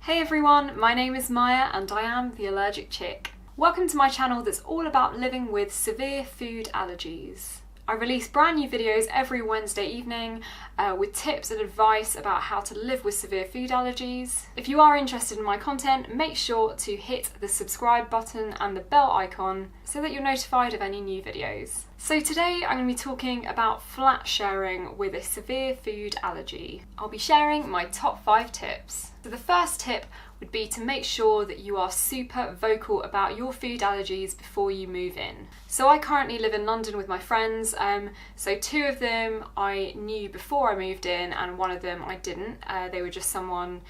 Hey everyone, my name is Maya and I am the Allergic Chick. Welcome to my channel that's all about living with severe food allergies. I release brand new videos every Wednesday evening with tips and advice about how to live with severe food allergies. If you are interested in my content, make sure to hit the subscribe button and the bell icon so that you're notified of any new videos. So today I'm going to be talking about flat sharing with a severe food allergy. I'll be sharing my top 5 tips. So the first tip would be to make sure that you are super vocal about your food allergies before you move in. So I currently live in London with my friends, so 2 of them I knew before I moved in and 1 of them I didn't. They were just someone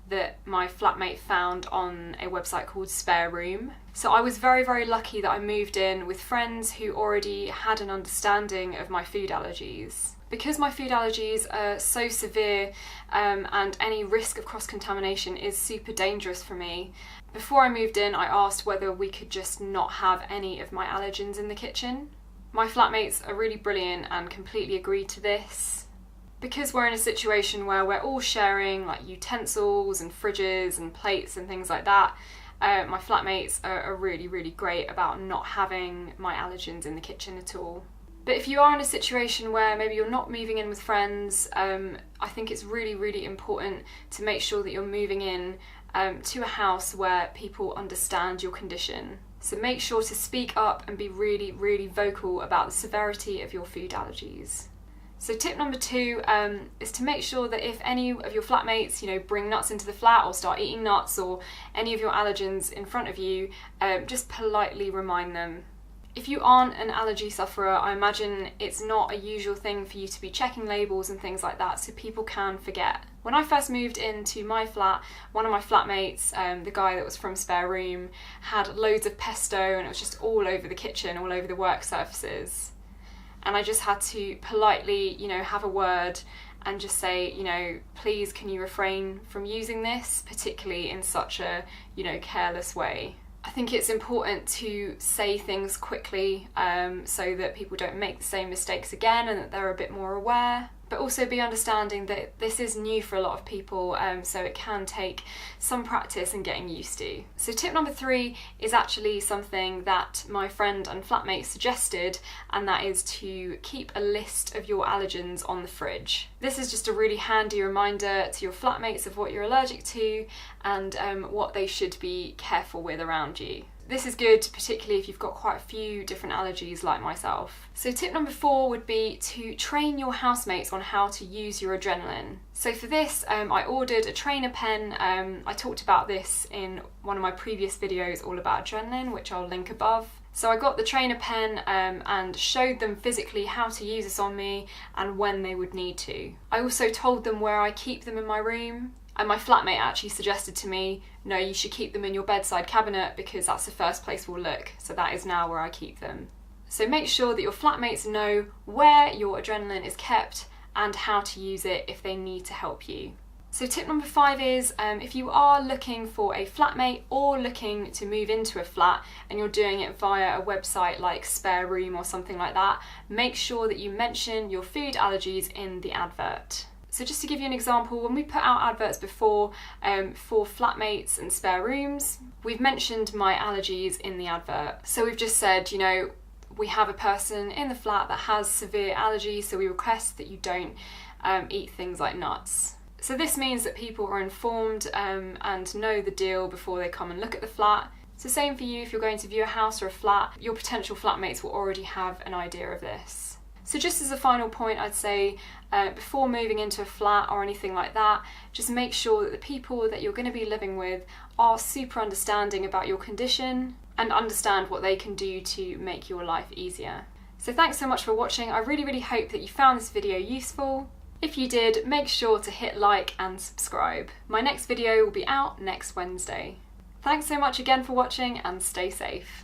that my flatmate found on a website called Spare Room. So I was very, very lucky that I moved in with friends who already had an understanding of my food allergies. Because my food allergies are so severe and any risk of cross-contamination is super dangerous for me, before I moved in I asked whether we could just not have any of my allergens in the kitchen. My flatmates are really brilliant and completely agreed to this. Because we're in a situation where we're all sharing like utensils and fridges and plates and things like that, my flatmates are really, really great about not having my allergens in the kitchen at all. But if you are in a situation where maybe you're not moving in with friends, I think it's really, really important to make sure that you're moving in to a house where people understand your condition. So make sure to speak up and be really, really vocal about the severity of your food allergies. So tip number 2 is to make sure that if any of your flatmates, bring nuts into the flat or start eating nuts or any of your allergens in front of you, just politely remind them. If you aren't an allergy sufferer, I imagine it's not a usual thing for you to be checking labels and things like that, so people can forget. When I first moved into my flat, one of my flatmates, the guy that was from Spare Room, had loads of pesto and it was just all over the kitchen, all over the work surfaces. And I just had to politely, have a word and just say, please can you refrain from using this, particularly in such a, careless way. I think it's important to say things quickly so that people don't make the same mistakes again and that they're a bit more aware. But also be understanding that this is new for a lot of people, so it can take some practice and getting used to. So tip number 3 is actually something that my friend and flatmate suggested, and that is to keep a list of your allergens on the fridge. This is just a really handy reminder to your flatmates of what you're allergic to and what they should be careful with around you. This is good, particularly if you've got quite a few different allergies like myself. So tip number 4 would be to train your housemates on how to use your adrenaline. So for this, I ordered a trainer pen. I talked about this in one of my previous videos all about adrenaline, which I'll link above. So I got the trainer pen and showed them physically how to use this on me and when they would need to. I also told them where I keep them in my room. And my flatmate actually suggested to me, no, you should keep them in your bedside cabinet because that's the first place we'll look. So that is now where I keep them. So make sure that your flatmates know where your adrenaline is kept and how to use it if they need to help you. So tip number 5 is if you are looking for a flatmate or looking to move into a flat and you're doing it via a website like Spare Room or something like that, make sure that you mention your food allergies in the advert. So just to give you an example, when we put out adverts before for flatmates and spare rooms, we've mentioned my allergies in the advert. So we've just said, we have a person in the flat that has severe allergies, so we request that you don't eat things like nuts. So this means that people are informed and know the deal before they come and look at the flat. It's the same for you if you're going to view a house or a flat. Your potential flatmates will already have an idea of this. So just as a final point, I'd say before moving into a flat or anything like that, just make sure that the people that you're going to be living with are super understanding about your condition and understand what they can do to make your life easier. So thanks so much for watching. I really, really hope that you found this video useful. If you did, make sure to hit like and subscribe. My next video will be out next Wednesday. Thanks so much again for watching and stay safe.